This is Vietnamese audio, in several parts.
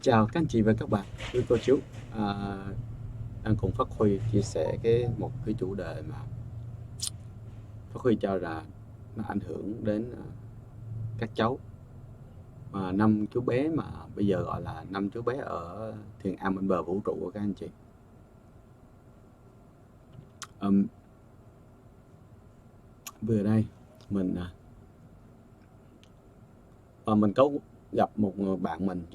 Chào các anh chị và các bạn, quý cô chú. À, đang cùng Phát Huy chia sẻ một cái chủ đề mà Phát Huy cho rằng nó ảnh hưởng đến các cháu. Năm chú bé mà bây giờ gọi là năm chú bé ở thiền am bên bờ vũ trụ của các anh chị. Vừa đây mình mình có gặp một người bạn mình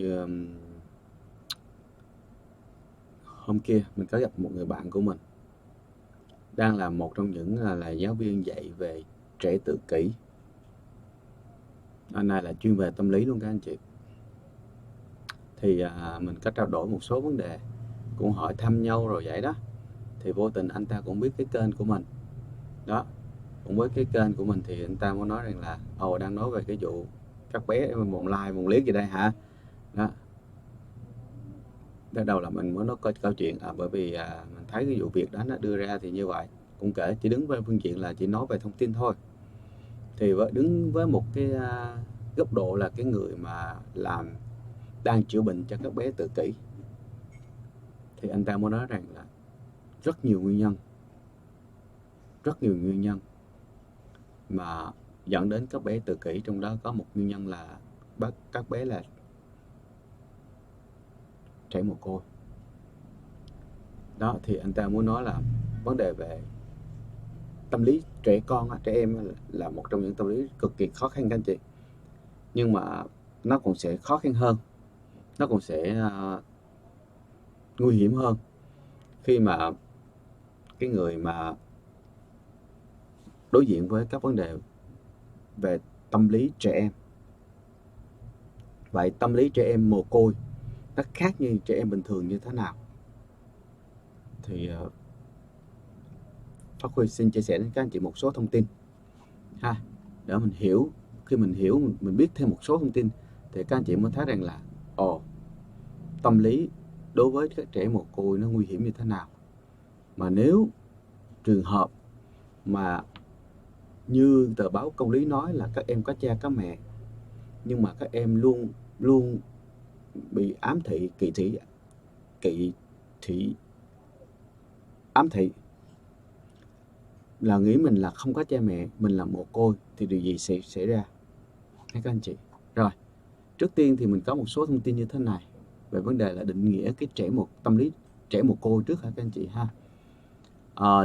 hôm kia mình có gặp một người bạn của mình đang là một trong những là giáo viên dạy về trẻ tự kỷ. Anh này là chuyên về tâm lý luôn các anh chị. Thì mình có trao đổi một số vấn đề, cũng hỏi thăm nhau rồi vậy đó. Thì vô tình anh ta cũng biết cái kênh của mình đó, cũng với cái kênh của mình thì anh ta muốn nói rằng là đang nói về cái vụ các bé một like một liếc gì đây hả đó. Bắt đầu là mình mới nói câu chuyện bởi vì mình thấy cái vụ việc đó nó đưa ra thì như vậy, cũng kể chỉ đứng với phương diện là chỉ nói về thông tin thôi. Thì đứng với một cái góc độ là cái người mà đang chữa bệnh cho các bé tự kỷ, thì anh ta mới nói rằng là rất nhiều nguyên nhân mà dẫn đến các bé tự kỷ. Trong đó có một nguyên nhân là các bé là trẻ mồ côi đó. Thì anh ta muốn nói là vấn đề về tâm lý trẻ em là một trong những tâm lý cực kỳ khó khăn các anh chị, nhưng mà nó cũng sẽ khó khăn hơn, nó cũng sẽ nguy hiểm hơn khi mà cái người mà đối diện với các vấn đề về tâm lý trẻ em. Vậy tâm lý trẻ em mồ côi nó khác như trẻ em bình thường như thế nào? Thì Phát Huy xin chia sẻ đến các anh chị một số thông tin để mình hiểu. Khi mình biết thêm một số thông tin thì các anh chị mới thấy rằng là tâm lý đối với các trẻ mồ côi nó nguy hiểm như thế nào. Mà nếu trường hợp mà như tờ báo Công lý nói là các em có cha có mẹ, nhưng mà các em luôn bị ám thị, ám thị là nghĩ mình là không có cha mẹ, mình là mồ côi, thì điều gì sẽ xảy ra các anh chị? Rồi, trước tiên thì mình có một số thông tin như thế này về vấn đề là định nghĩa cái tâm lý trẻ mồ côi trước hả các anh chị ha.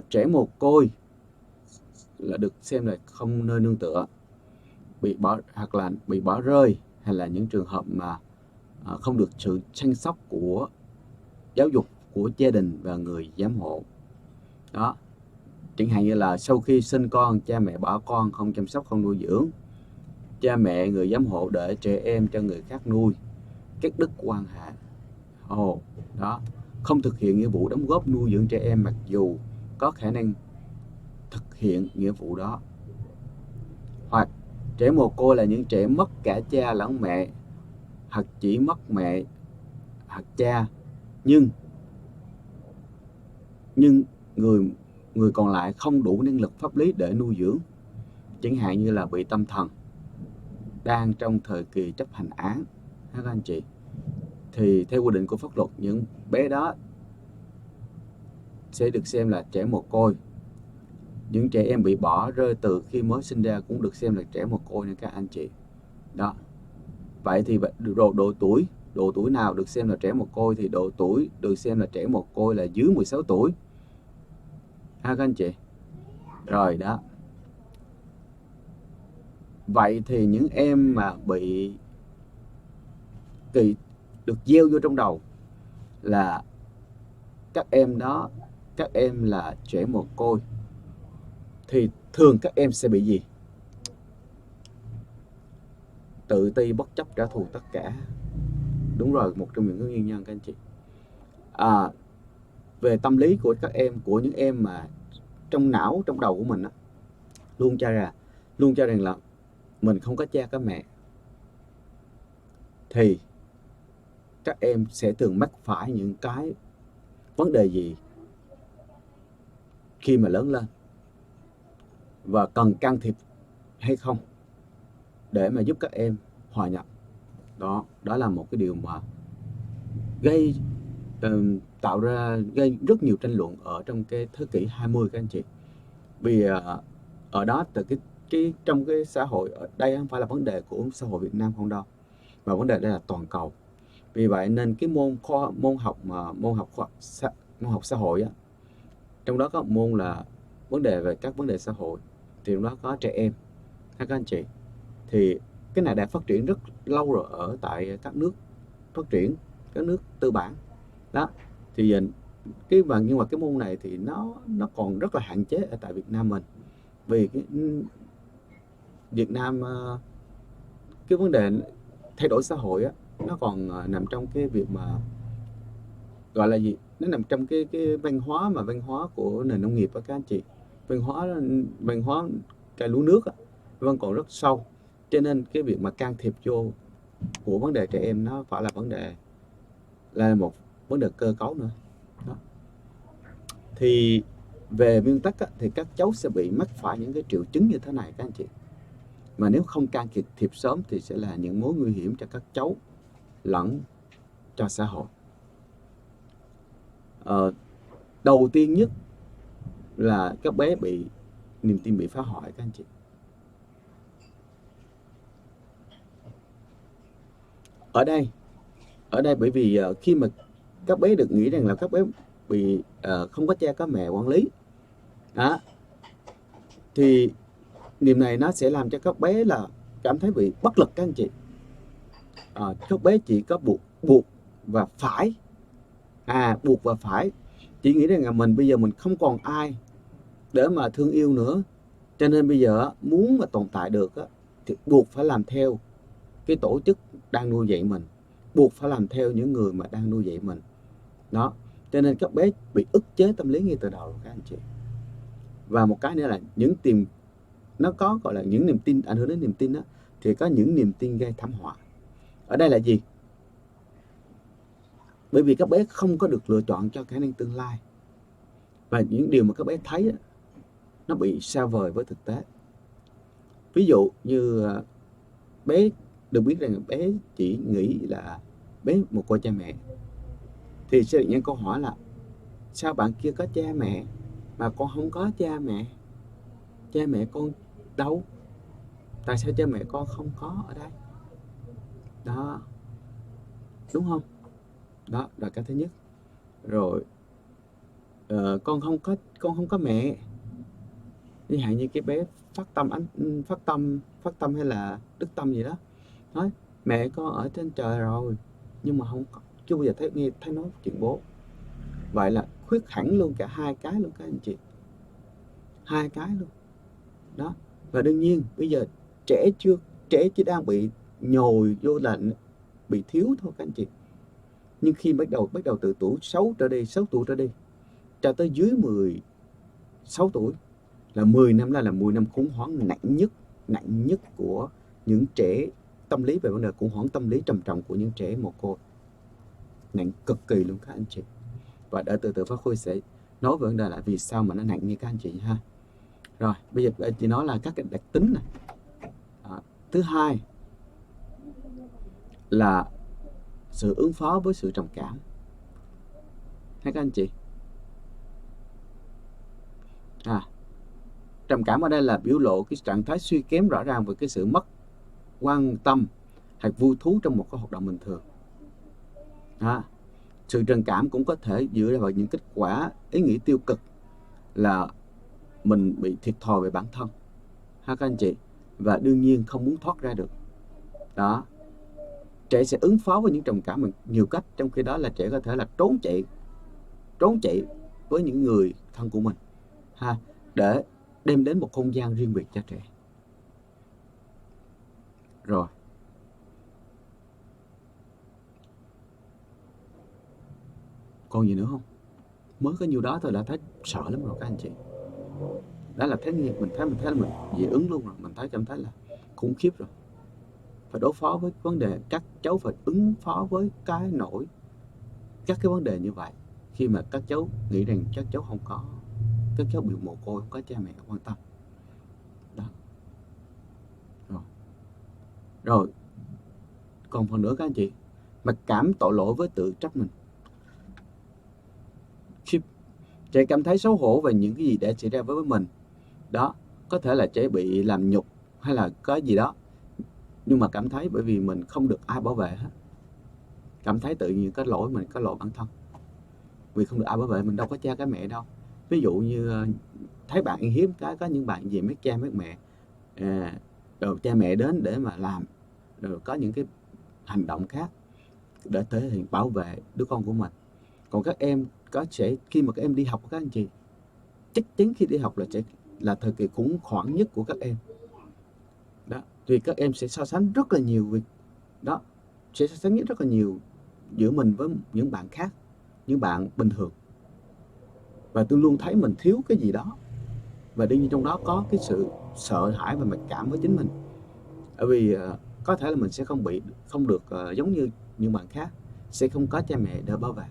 Trẻ mồ côi là được xem là không nơi nương tựa, hoặc là bị bỏ rơi, hay là những trường hợp mà không được sự chăm sóc của giáo dục của gia đình và người giám hộ đó. Chẳng hạn như là sau khi sinh con, cha mẹ bỏ con, không chăm sóc, không nuôi dưỡng. Cha mẹ, người giám hộ để trẻ em cho người khác nuôi, cắt đứt quan hệ. Đó, không thực hiện nghĩa vụ đóng góp nuôi dưỡng trẻ em mặc dù có khả năng thực hiện nghĩa vụ đó. Hoặc trẻ mồ côi là những trẻ mất cả cha lẫn mẹ, hoặc chỉ mất mẹ hoặc cha, nhưng người còn lại không đủ năng lực pháp lý để nuôi dưỡng, chẳng hạn như là bị tâm thần, đang trong thời kỳ chấp hành án các anh chị. Thì theo quy định của pháp luật, những bé đó sẽ được xem là trẻ mồ côi. Những trẻ em bị bỏ rơi từ khi mới sinh ra cũng được xem là trẻ mồ côi nha các anh chị đó. Vậy thì độ tuổi nào được xem là trẻ mồ côi? Thì độ tuổi được xem là trẻ mồ côi là dưới 16 tuổi các anh chị. Rồi đó, vậy thì những em mà bị được gieo vô trong đầu là các em là trẻ mồ côi, thì thường các em sẽ bị gì? Tự ti, bất chấp, trả thù tất cả. Đúng rồi, một trong những nguyên nhân các anh chị. Về tâm lý của các em, của những em mà trong đầu của mình luôn cho rằng là mình không có cha có mẹ, thì các em sẽ thường mắc phải những cái vấn đề gì khi mà lớn lên, và cần can thiệp hay không để mà giúp các em hòa nhập. Đó là một cái điều mà gây tạo ra gây rất nhiều tranh luận ở trong cái thế kỷ 20 các anh chị. Vì ở đó từ cái trong cái xã hội ở đây không phải là vấn đề của xã hội Việt Nam không đâu, mà vấn đề đây là toàn cầu. Vì vậy nên cái môn học xã hội á, trong đó có một môn là vấn đề về các vấn đề xã hội, thì trong đó có trẻ em các anh chị. Thì cái này đã phát triển rất lâu rồi ở tại các nước phát triển, các nước tư bản đó. Thì nhưng mà cái môn này thì nó còn rất là hạn chế ở tại Việt Nam mình. Vì Việt Nam cái vấn đề thay đổi xã hội á, nó còn nằm trong cái việc mà gọi là gì, nó nằm trong cái văn hóa của nền nông nghiệp á các anh chị. Văn hóa cây lúa nước á, vẫn còn rất sâu, cho nên cái việc mà can thiệp vô của vấn đề trẻ em nó phải là một vấn đề cơ cấu nữa đó. Thì về nguyên tắc á, thì các cháu sẽ bị mắc phải những cái triệu chứng như thế này các anh chị, mà nếu không can thiệp sớm thì sẽ là những mối nguy hiểm cho các cháu lẫn cho xã hội. Đầu tiên nhất là các bé bị niềm tin bị phá hoại các anh chị. Ở đây bởi vì khi mà các bé được nghĩ rằng là các bé bị không có cha có mẹ quản lý đó, thì niềm này nó sẽ làm cho các bé là cảm thấy bị bất lực các anh chị. Các bé chỉ có buộc và phải, buộc và phải, chỉ nghĩ rằng là mình bây giờ mình không còn ai để mà thương yêu nữa, cho nên bây giờ muốn mà tồn tại được thì buộc phải làm theo cái tổ chức đang nuôi dạy mình, buộc phải làm theo những người mà đang nuôi dạy mình đó. Cho nên các bé bị ức chế tâm lý ngay từ đầu các anh chị. Và một cái nữa là nó có gọi là những niềm tin, ảnh hưởng đến niềm tin đó, thì có những niềm tin gây thảm họa. Ở đây là gì? Bởi vì các bé không có được lựa chọn cho khả năng tương lai, và những điều mà các bé thấy nó bị xa vời với thực tế. Ví dụ như bé được biết rằng bé chỉ nghĩ là bé một cô cha mẹ, thì sẽ được những câu hỏi là sao bạn kia có cha mẹ mà con không có cha mẹ? Cha mẹ con đâu? Tại sao cha mẹ con không có ở đây? Đó, đúng không? Đó là cái thứ nhất. Rồi con không có mẹ. Ví dụ như cái bé phát tâm hay là đức tâm gì đó, nói mẹ con ở trên trời rồi nhưng mà không có, chưa bao giờ thấy nói chuyện bố. Vậy là khuyết hẳn luôn cả hai cái luôn các anh chị, hai cái luôn đó. Và đương nhiên bây giờ trẻ chỉ đang bị nhồi vô là bị thiếu thôi các anh chị. Nhưng khi bắt đầu từ tuổi 6 tuổi trở đi cho tới dưới 16 tuổi là 10 năm, là 10 năm khủng hoảng nặng nhất của những trẻ, tâm lý về vấn đề khủng hoảng tâm lý trầm trọng của những trẻ mồ côi, nặng cực kỳ luôn các anh chị. Và để từ từ Pháp Khôi sẽ nói về vấn đề là vì sao mà nó nặng như các anh chị ha. Rồi bây giờ chị nói là các cái đặc tính này. Thứ hai là sự ứng phó với sự trầm cảm ha các anh chị. Trầm cảm ở đây là biểu lộ cái trạng thái suy kém rõ ràng về cái sự mất quan tâm hay vui thú trong một cái hoạt động bình thường. Sự trầm cảm cũng có thể dựa vào những kết quả ý nghĩ tiêu cực, là mình bị thiệt thòi về bản thân ha các anh chị, và đương nhiên không muốn thoát ra được đó. Trẻ sẽ ứng phó với những trầm cảm bằng nhiều cách, trong khi đó là trẻ có thể là trốn chạy với những người thân của mình để đem đến một không gian riêng biệt cho trẻ. Rồi còn gì nữa không? Mới có nhiêu đó thôi đã thấy sợ lắm rồi các anh chị. Đó là mình thấy là mình dị ứng luôn rồi, mình cảm thấy là khủng khiếp rồi. Phải đối phó với vấn đề, các cháu phải ứng phó với các cái vấn đề như vậy, khi mà các cháu nghĩ rằng các cháu bị mồ côi, không có cha mẹ quan tâm đó. Rồi còn phần nữa các anh chị, mặc cảm, tội lỗi với tự trách mình. Khi trẻ cảm thấy xấu hổ về những cái gì đã xảy ra với mình, đó, có thể là trẻ bị làm nhục hay là có gì đó, nhưng mà cảm thấy bởi vì mình không được ai bảo vệ hết, cảm thấy tự nhiên có lỗi mình, có lỗi bản thân, vì không được ai bảo vệ mình, đâu có cha cái mẹ đâu. Ví dụ như thấy bạn hiếm cái có những bạn về mấy cha mấy mẹ, rồi cha mẹ đến để mà làm, rồi có những cái hành động khác để thể hiện bảo vệ đứa con của mình. Còn các em sẽ khi mà các em đi học, các anh chị, chắc chắn khi đi học là thời kỳ khủng hoảng nhất của các em đó, vì các em sẽ so sánh rất là nhiều việc đó, sẽ so sánh rất là nhiều giữa mình với những bạn khác, những bạn bình thường, và tôi luôn thấy mình thiếu cái gì đó, và đương nhiên trong đó có cái sự sợ hãi và mặc cảm với chính mình, bởi vì có thể là mình sẽ không được giống như những bạn khác, sẽ không có cha mẹ để bảo vệ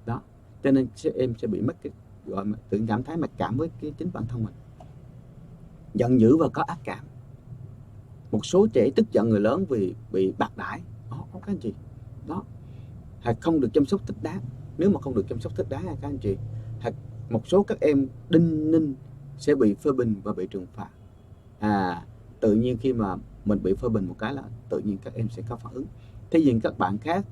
đó, cho nên em sẽ bị mất cái gọi tự cảm thấy mặc cảm với cái chính bản thân mình, giận dữ và có ác cảm. Một số trẻ tức giận người lớn vì bị bạc đãi, các anh chị đó, hoặc không được chăm sóc thích đáng. Nếu mà không được chăm sóc thích đáng các anh chị, hoặc một số các em đinh ninh sẽ bị phê bình và bị trừng phạt. Tự nhiên khi mà mình bị phê bình một cái là tự nhiên các em sẽ có phản ứng. Thế nhưng các bạn khác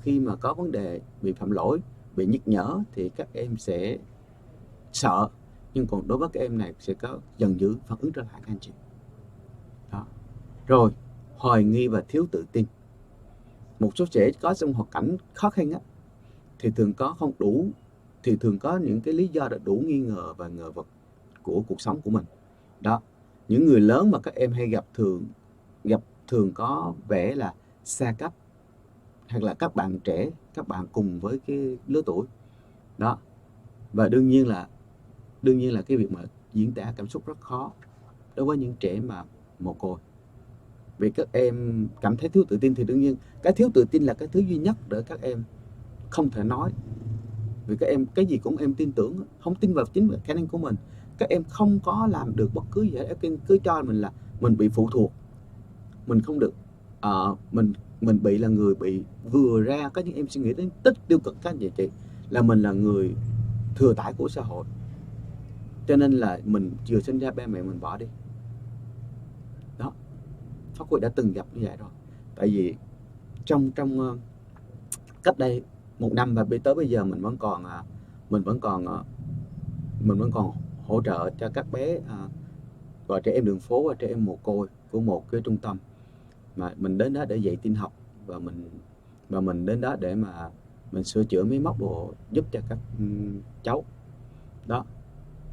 khi mà có vấn đề bị phạm lỗi, bị nhắc nhở thì các em sẽ sợ, nhưng còn đối với các em này sẽ có giận dữ, phản ứng trở lại các anh chị đó. Rồi hoài nghi và thiếu tự tin. Một số trẻ có trong hoàn cảnh khó khăn á, thì thường có những cái lý do đủ nghi ngờ và ngờ vực của cuộc sống của mình đó. Những người lớn mà các em hay gặp thường có vẻ là xa cách, hoặc là các bạn trẻ, các bạn cùng với cái lứa tuổi đó, và đương nhiên là cái việc mà diễn tả cảm xúc rất khó đối với những trẻ mà mồ côi. Vì các em cảm thấy thiếu tự tin thì đương nhiên cái thiếu tự tin là cái thứ duy nhất để các em không thể nói, vì các em cái gì cũng em tin tưởng, không tin vào chính khả năng của mình, các em không có làm được bất cứ gì hết. Các em cứ cho mình là mình bị phụ thuộc, mình không được, mình bị là người bị vừa ra. Có những em suy nghĩ đến tích tiêu cực các anh chị, là mình là người thừa tải của xã hội, cho nên là mình vừa sinh ra ba mẹ mình bỏ đi đó. Pháp Quý đã từng gặp như vậy rồi, tại vì trong cách đây 1 năm và tới bây giờ mình vẫn còn hỗ trợ cho các bé, gọi trẻ em đường phố và trẻ em mồ côi của một cái trung tâm mà mình đến đó để dạy tin học, và mình đến đó để mà mình sửa chữa máy móc đồ giúp cho các cháu đó.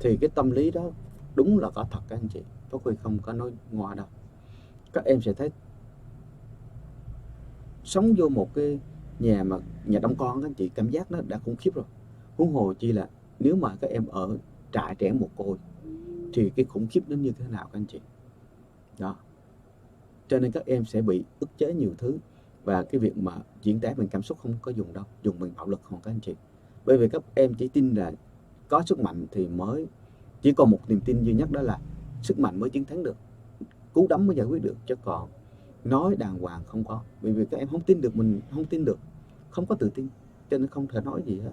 Thì cái tâm lý đó đúng là có thật các anh chị, Pháp Huy không có nói ngoa đâu. Các em sẽ thấy sống vô một cái nhà đông con các anh chị, cảm giác nó đã khủng khiếp rồi, huống hồ chi là nếu mà các em ở trại trẻ mồ côi thì cái khủng khiếp nó như thế nào các anh chị đó. Cho nên các em sẽ bị ức chế nhiều thứ, và cái việc mà diễn tả bằng cảm xúc không có dùng đâu, dùng bằng bạo lực không các anh chị. Bởi vì các em chỉ tin là có sức mạnh thì chỉ còn một niềm tin duy nhất, đó là sức mạnh mới chiến thắng được, cú đấm mới giải quyết được, chứ còn nói đàng hoàng không có. Bởi vì các em không tin được, mình không tin được, không có tự tin, cho nên không thể nói gì hết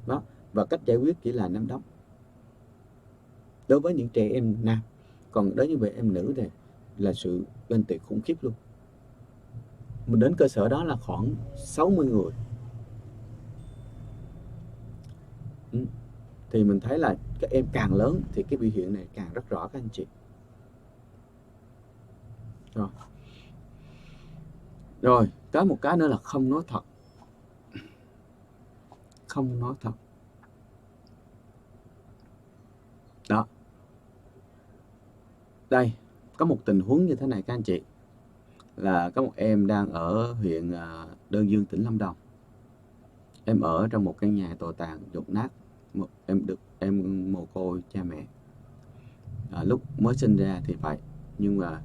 đó. Và cách giải quyết chỉ là nắm đấm đối với những trẻ em nam, còn đối với em nữ thì là sự ganh tị khủng khiếp luôn. Mình đến cơ sở đó là khoảng 60 người. Thì mình thấy là các em càng lớn thì cái biểu hiện này càng rất rõ các anh chị. Rồi, có một cái nữa là không nói thật. Không nói thật. Đó. Đây, có một tình huống như thế này các anh chị. Là có một em đang ở huyện Đơn Dương, tỉnh Lâm Đồng. Em ở trong một căn nhà tồi tàn, dột nát. Em mồ côi cha mẹ. Lúc mới sinh ra thì vậy, nhưng mà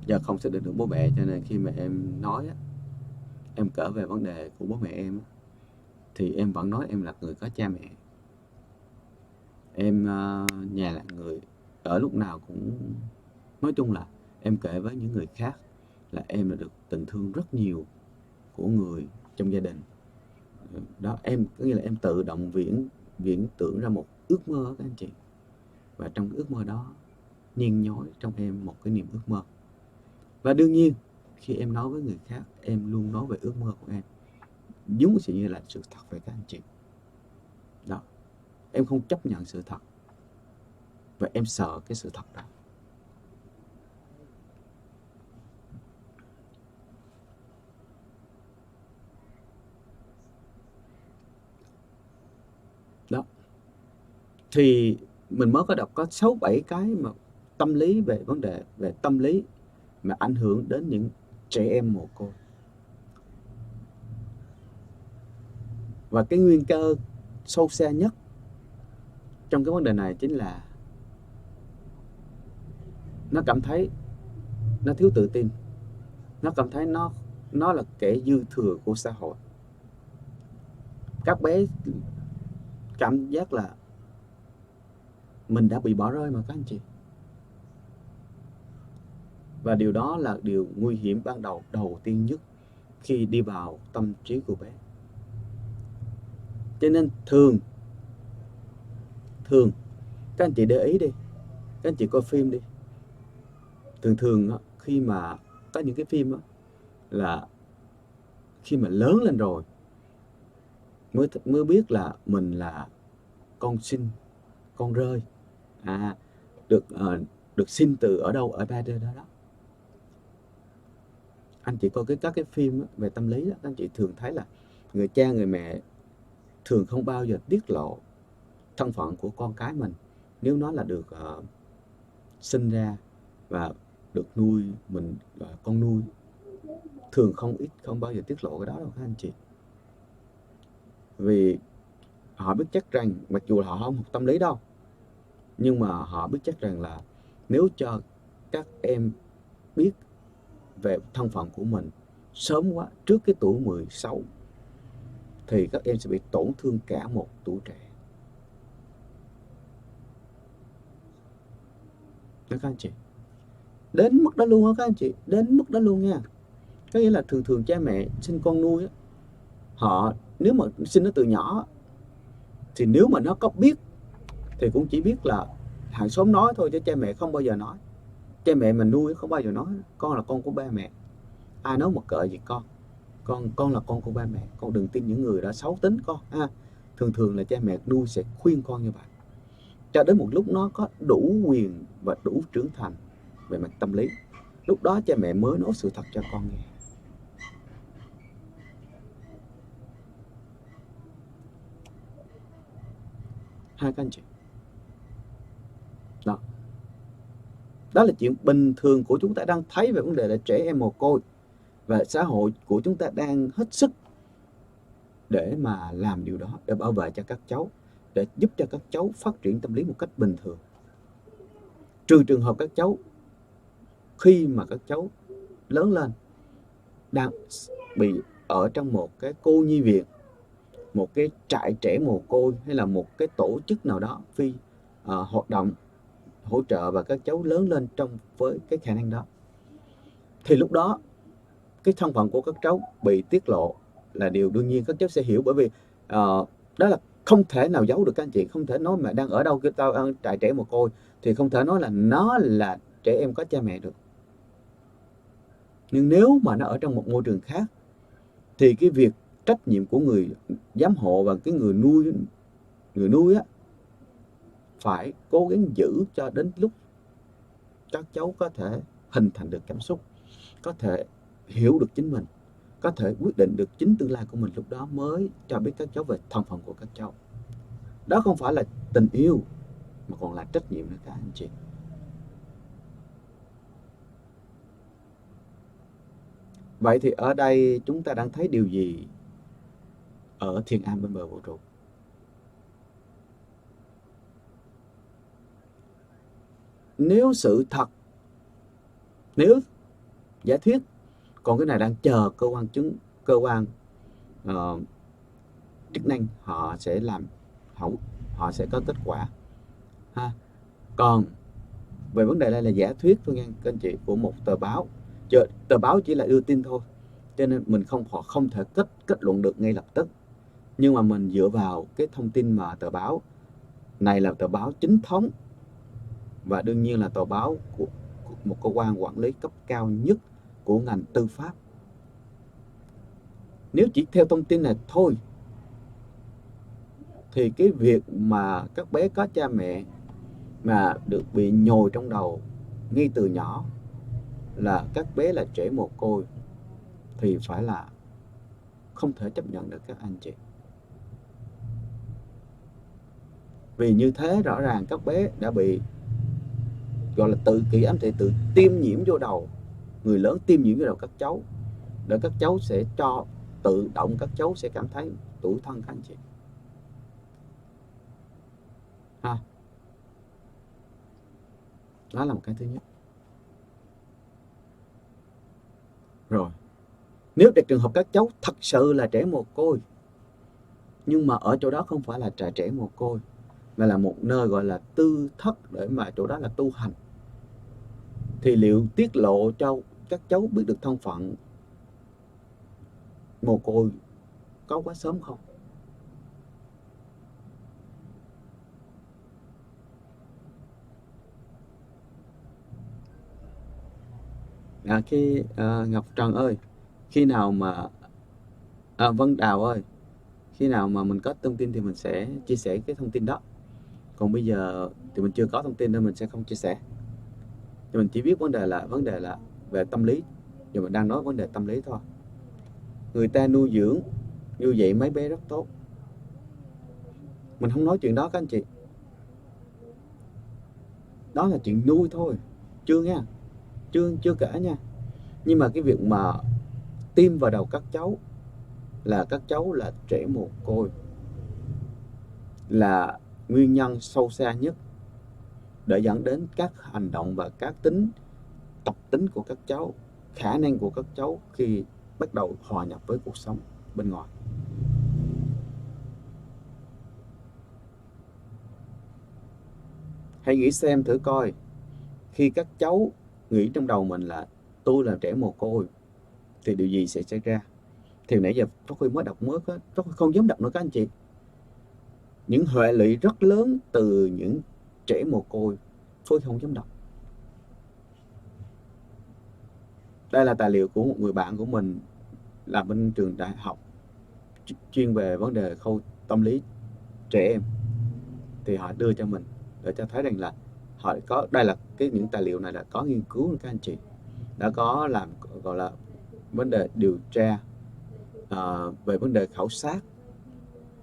giờ không xác định được bố mẹ, cho nên khi mà em nói á, em kể về vấn đề của bố mẹ em á, thì em vẫn nói em là người có cha mẹ. Em nhà là người ở lúc nào cũng, nói chung là em kể với những người khác là em là được tình thương rất nhiều, của người trong gia đình. Đó, có nghĩa là em tự động viễn tưởng ra một ước mơ các anh chị, và trong cái ước mơ đó nhiên nhói trong em một cái niềm ước mơ. Và đương nhiên khi em nói với người khác, em luôn nói về ước mơ của em giống như là sự thật về các anh chị. Đó, em không chấp nhận sự thật và em sợ cái sự thật đó. Đó, thì mình mới có đọc có 6-7 cái mà tâm lý, về vấn đề về tâm lý mà ảnh hưởng đến những trẻ em mồ côi. Và cái nguyên cơ sâu xa nhất trong cái vấn đề này chính là nó cảm thấy nó thiếu tự tin, nó cảm thấy nó là kẻ dư thừa của xã hội. Các bé cảm giác là mình đã bị bỏ rơi mà các anh chị. Và điều đó là điều nguy hiểm ban đầu tiên nhất khi đi vào tâm trí của bé. Cho nên thường các anh chị để ý đi, các anh chị coi phim đi, thường khi mà có những cái phim là khi mà lớn lên rồi mới biết là mình là con sinh, con rơi, được sinh từ ở đâu, ở ba đê đó. Anh chị coi các cái phim về tâm lý đó, anh chị thường thấy là người cha người mẹ thường không bao giờ tiết lộ thân phận của con cái mình nếu nó là được sinh ra và được nuôi mình là con nuôi. Thường không bao giờ tiết lộ cái đó đâu các anh chị. Vì họ biết chắc rằng, mặc dù là họ không học tâm lý đâu, nhưng mà họ biết chắc rằng là nếu cho các em biết về thân phận của mình sớm quá, trước cái tuổi 16, thì các em sẽ bị tổn thương cả một tuổi trẻ. Đó các anh chị. Đến mức đó luôn á các anh chị, đến mức đó luôn nha. Có nghĩa là thường cha mẹ sinh con nuôi họ nếu mà sinh nó từ nhỏ thì nếu mà nó có biết thì cũng chỉ biết là hàng xóm nói thôi, chứ cha mẹ không bao giờ nói. Cha mẹ mình nuôi không bao giờ nói con là con của ba mẹ. Ai nói một cỡ gì con là con của ba mẹ, con đừng tin những người đã xấu tính con ha. Thường là cha mẹ nuôi sẽ khuyên con như vậy, cho đến một lúc nó có đủ quyền và đủ trưởng thành về mặt tâm lý, lúc đó cha mẹ mới nói sự thật cho con nghe. Hai các anh chị. Đó là chuyện bình thường của chúng ta đang thấy về vấn đề là trẻ em mồ côi, và xã hội của chúng ta đang hết sức để mà làm điều đó, để bảo vệ cho các cháu, để giúp cho các cháu phát triển tâm lý một cách bình thường. Trừ trường hợp các cháu khi mà các cháu lớn lên đang bị ở trong một cái cô nhi viện, một cái trại trẻ mồ côi, hay là một cái tổ chức nào đó hoạt động hỗ trợ và các cháu lớn lên với cái khả năng đó, thì lúc đó cái thân phận của các cháu bị tiết lộ là điều đương nhiên. Các cháu sẽ hiểu, bởi vì đó là không thể nào giấu được các anh chị. Không thể nói mà đang ở đâu, tao ở trại trẻ mồ côi, thì không thể nói là nó là trẻ em có cha mẹ được. Nhưng nếu mà nó ở trong một môi trường khác thì cái việc trách nhiệm của người giám hộ và cái người nuôi phải cố gắng giữ cho đến lúc các cháu có thể hình thành được cảm xúc, có thể hiểu được chính mình, có thể quyết định được chính tương lai của mình, lúc đó mới cho biết các cháu về thân phận của các cháu. Đó không phải là tình yêu mà còn là trách nhiệm nữa các anh chị. Vậy thì ở đây chúng ta đang thấy điều gì ở Thiên An bên bờ vũ trụ? Nếu sự thật, nếu giả thuyết, còn cái này đang chờ cơ quan chức năng họ sẽ làm, họ sẽ có kết quả ha. Còn về vấn đề đây là giả thuyết thôi nha các anh chị, của một tờ báo. Tờ báo chỉ là đưa tin thôi, cho nên mình không thể kết luận được ngay lập tức. Nhưng mà mình dựa vào cái thông tin mà tờ báo này là tờ báo chính thống, và đương nhiên là tờ báo của một cơ quan quản lý cấp cao nhất của ngành tư pháp. Nếu chỉ theo thông tin này thôi thì cái việc mà các bé có cha mẹ mà được bị nhồi trong đầu ngay từ nhỏ là các bé là trẻ mồ côi thì phải là không thể chấp nhận được các anh chị. Vì như thế rõ ràng các bé đã bị gọi là tự kỷ ám thị, tự tiêm nhiễm vô đầu. Người lớn tiêm nhiễm vô đầu các cháu, để các cháu sẽ cho tự động các cháu sẽ cảm thấy tủi thân các anh chị ha. Đó là một cái thứ nhất. Rồi, nếu để trường hợp các cháu thật sự là trẻ mồ côi, nhưng mà ở chỗ đó không phải là trẻ mồ côi, mà là một nơi gọi là tư thất, để mà chỗ đó là tu hành, thì liệu tiết lộ cho các cháu biết được thân phận mồ côi có quá sớm không? Ngọc Trần ơi, khi nào mà Vân Đào ơi, khi nào mà mình có thông tin thì mình sẽ chia sẻ cái thông tin đó. Còn bây giờ thì mình chưa có thông tin nên mình sẽ không chia sẻ. Nhưng mình chỉ biết vấn đề là về tâm lý. Giờ mình đang nói vấn đề tâm lý thôi. Người ta nuôi dưỡng, nuôi dạy mấy bé rất tốt. Mình không nói chuyện đó các anh chị. Đó là chuyện nuôi thôi, chưa nha, chưa kể nha. Nhưng mà cái việc mà tiêm vào đầu các cháu là trẻ mồ côi là nguyên nhân sâu xa nhất để dẫn đến các hành động và các tập tính của các cháu, khả năng của các cháu khi bắt đầu hòa nhập với cuộc sống bên ngoài. Hãy nghĩ xem thử coi, khi các cháu nghĩ trong đầu mình là tôi là trẻ mồ côi thì điều gì sẽ xảy ra? Thì nãy giờ Pháp Huy mới đọc Pháp Huy không dám đọc nữa các anh chị. Những hệ lụy rất lớn từ những trẻ mồ côi, Pháp Huy không dám đọc. Đây là tài liệu của một người bạn của mình làm bên trường đại học chuyên về vấn đề khâu tâm lý trẻ em, thì họ đưa cho mình để cho thấy rằng là họ có, đây là những tài liệu này là có nghiên cứu các anh chị, đã có làm gọi là vấn đề điều tra về vấn đề khảo sát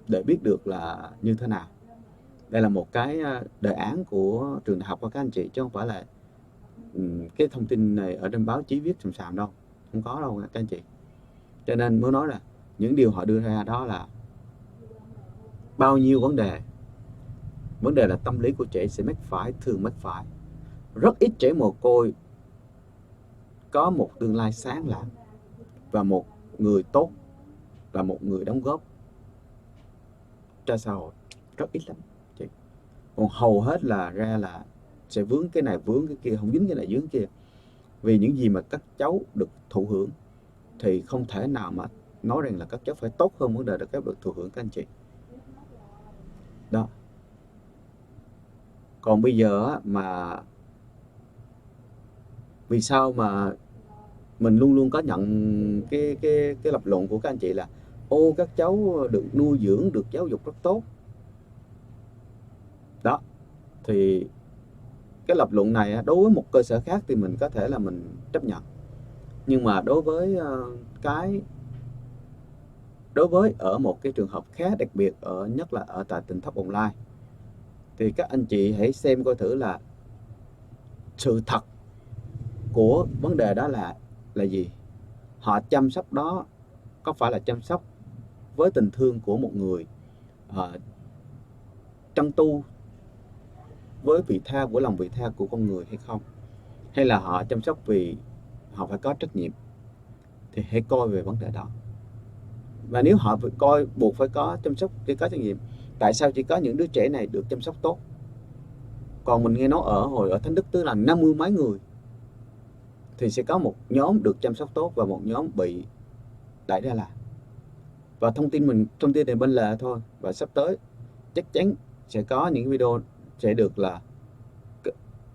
để biết được là như thế nào. Đây là một cái đề án của trường đại học của các anh chị, chứ không phải là cái thông tin này ở trên báo chí viết sầm sàm đâu, không có đâu các anh chị. Cho nên mới nói là những điều họ đưa ra đó là bao nhiêu vấn đề là tâm lý của trẻ sẽ thường mắc phải. Rất ít trẻ mồ côi có một tương lai sáng lạng và một người tốt và một người đóng góp cho xã hội, rất ít lắm chị. Còn hầu hết là sẽ vướng cái này vướng cái kia, không dính cái này vướng cái kia. Vì những gì mà các cháu được thụ hưởng thì không thể nào mà nói rằng là các cháu phải tốt hơn vấn đề được các được thụ hưởng các anh chị. Đó. Còn bây giờ mà vì sao mà mình luôn luôn có nhận cái lập luận của các anh chị là các cháu được nuôi dưỡng, được giáo dục rất tốt. Đó. Thì cái lập luận này đối với một cơ sở khác thì mình có thể là mình chấp nhận. Nhưng mà đối với ở một cái trường hợp khá đặc biệt, nhất là ở tại Tỉnh Thất Bồng Lai, thì các anh chị hãy xem coi thử là sự thật của vấn đề đó là gì. Họ chăm sóc đó có phải là chăm sóc với tình thương của một người trân tu với vị tha, của lòng vị tha của con người hay không, hay là họ chăm sóc vì họ phải có trách nhiệm? Thì hãy coi về vấn đề đó. Và nếu họ buộc phải có chăm sóc để có trách nhiệm, tại sao chỉ có những đứa trẻ này được chăm sóc tốt, còn mình nghe nói hồi ở Thánh Đức Tứ là 50 mấy người thì sẽ có một nhóm được chăm sóc tốt và một nhóm bị đẩy ra là, và thông tin này bên lề thôi, và sắp tới chắc chắn sẽ có những video sẽ được là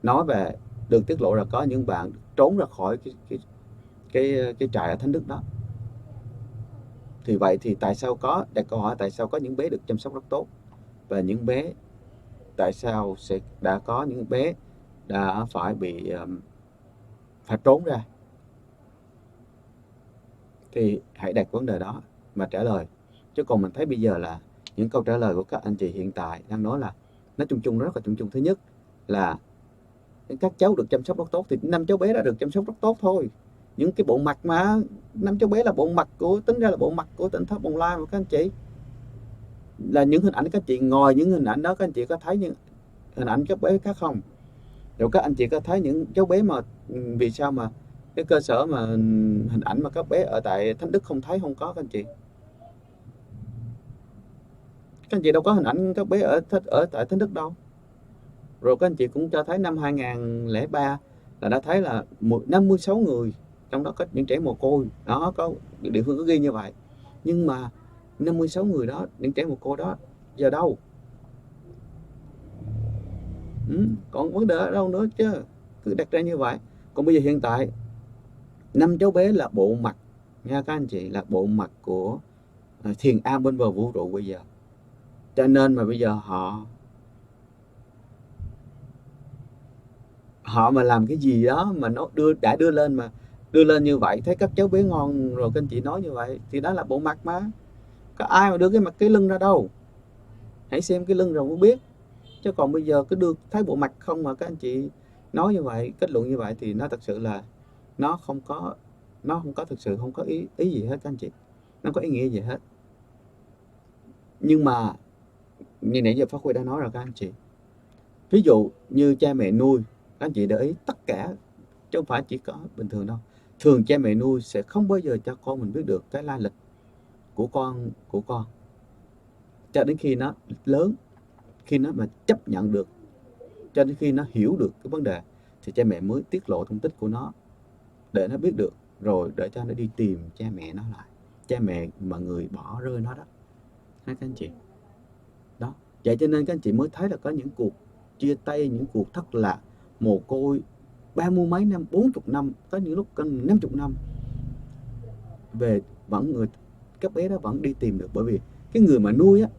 nói về, được tiết lộ là có những bạn trốn ra khỏi cái trại ở Thánh Đức đó. Thì vậy thì tại sao đặt câu hỏi tại sao có những bé được chăm sóc rất tốt, và những bé tại sao đã có những bé đã phải bị phải trốn ra, thì hãy đặt vấn đề đó mà trả lời. Chứ còn mình thấy bây giờ là những câu trả lời của các anh chị hiện tại đang nói là nó chung chung, rất là chung chung. Thứ nhất là các cháu được chăm sóc rất tốt, thì 5 cháu bé đã được chăm sóc rất tốt thôi. Những cái bộ mặt mà 5 cháu bé là bộ mặt của, tính ra là bộ mặt của tỉnh Thất Bồng Lai mà các anh chị, là những hình ảnh các anh chị, ngoài những hình ảnh đó các anh chị có thấy những hình ảnh các bé khác không? Rồi các anh chị có thấy những cháu bé mà vì sao mà cái cơ sở mà hình ảnh mà các bé ở tại Thánh Đức không thấy, không có các anh chị? Các anh chị đâu có hình ảnh các bé ở tại Thánh Đức đâu. Rồi các anh chị cũng cho thấy năm 2003 là đã thấy là 56 người, trong đó có những trẻ mồ côi. Đó, có địa phương có ghi như vậy. Nhưng mà 56 người đó, những trẻ mồ côi đó giờ đâu? Còn vấn đề ở đâu nữa chứ? Cứ đặt ra như vậy. Còn bây giờ hiện tại 5 cháu bé là bộ mặt nha các anh chị, là bộ mặt của thiền am bên bờ vũ trụ bây giờ. Cho nên mà bây giờ họ mà làm cái gì đó mà nó đã đưa lên như vậy, thấy các cháu bé ngon rồi các anh chị nói như vậy, thì đó là bộ mặt mà. Có ai mà đưa cái lưng ra đâu? Hãy xem cái lưng rồi mới biết. Chứ còn bây giờ cứ đưa thấy bộ mặt không mà các anh chị nói như vậy, kết luận như vậy, thì nó thật sự là nó không có thực sự không có ý gì hết các anh chị. Nó không có ý nghĩa gì hết. Nhưng mà như nãy giờ Phát Huy đã nói rồi các anh chị. Ví dụ như cha mẹ nuôi, các anh chị để ý tất cả, chứ không phải chỉ có bình thường đâu. Thường cha mẹ nuôi sẽ không bao giờ cho con mình biết được cái lai lịch của con cho đến khi nó lớn, khi nó mà chấp nhận được, cho đến khi nó hiểu được cái vấn đề, thì cha mẹ mới tiết lộ thông tích của nó để nó biết được, rồi để cho nó đi tìm cha mẹ nó lại, cha mẹ mà người bỏ rơi nó đó, các anh chị. Đó, vậy cho nên các anh chị mới thấy là có những cuộc chia tay, những cuộc thất lạc, mồ côi 30 mấy năm, 40 năm, có những lúc cần 50 năm về, các bé đó vẫn đi tìm được. Bởi vì cái người mà nuôi á,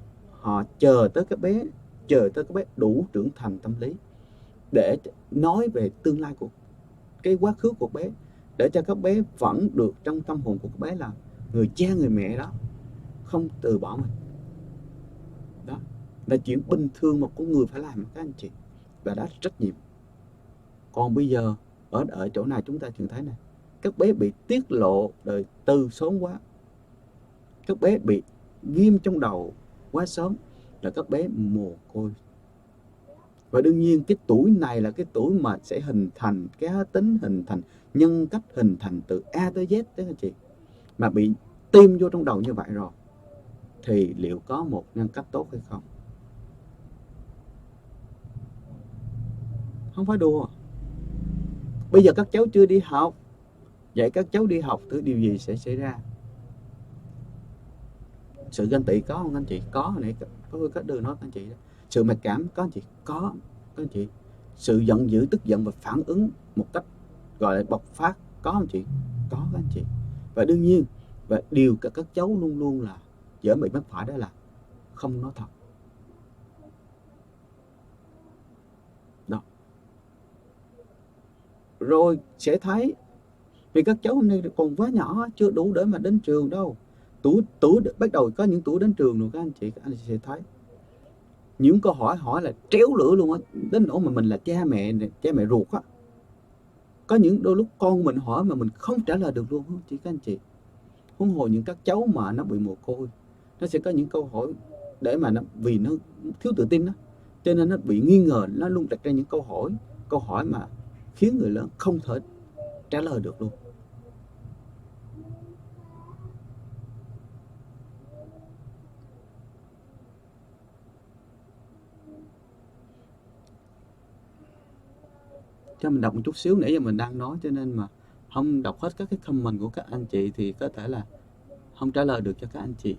họ chờ tới các bé đủ trưởng thành tâm lý để nói về tương lai của cái quá khứ của bé, để cho các bé vẫn được trong tâm hồn của các bé là người cha người mẹ đó không từ bỏ mình. Đó là chuyện bình thường một con người phải làm các anh chị, và đó là trách nhiệm. Còn bây giờ ở chỗ này chúng ta thường thấy này, các bé bị tiết lộ đời tư sớm quá, các bé bị ghim trong đầu quá sớm, là các bé mồ côi. Và đương nhiên cái tuổi này là cái tuổi mà sẽ hình thành cá tính, hình thành nhân cách, hình thành từ A tới Z đấy anh chị. Mà bị tiêm vô trong đầu như vậy rồi, thì liệu có một nhân cách tốt hay không? Không phải đùa. Bây giờ các cháu chưa đi học, vậy các cháu đi học thì điều gì sẽ xảy ra? Sự ganh tị có không anh chị? Có, hồi nãy có đưa nói anh chị đó. Sự mặc cảm có anh chị? Có các anh chị. Sự giận dữ, tức giận và phản ứng một cách gọi là bộc phát có anh chị? Có các anh chị. Và đương nhiên, và điều các cháu luôn luôn là dễ bị mắc phải, đó là không nói thật. Đó. Rồi sẽ thấy, vì các cháu hôm nay còn quá nhỏ, chưa đủ để mà đến trường đâu. Tuổi bắt đầu có những tuổi đến trường rồi các anh chị sẽ thấy những câu hỏi là tréo lửa luôn á, đến nỗi mà mình là cha mẹ ruột á, có những đôi lúc con mình hỏi mà mình không trả lời được luôn á chị, các anh chị. Huống hồ những các cháu mà nó bị mồ côi, nó sẽ có những câu hỏi để mà vì nó thiếu tự tin đó, cho nên nó bị nghi ngờ, nó luôn đặt ra những câu hỏi mà khiến người lớn không thể trả lời được luôn. Cho mình đọc một chút xíu, nãy giờ mình đang nói cho nên mà không đọc hết các cái comment của các anh chị thì có thể là không trả lời được cho các anh chị.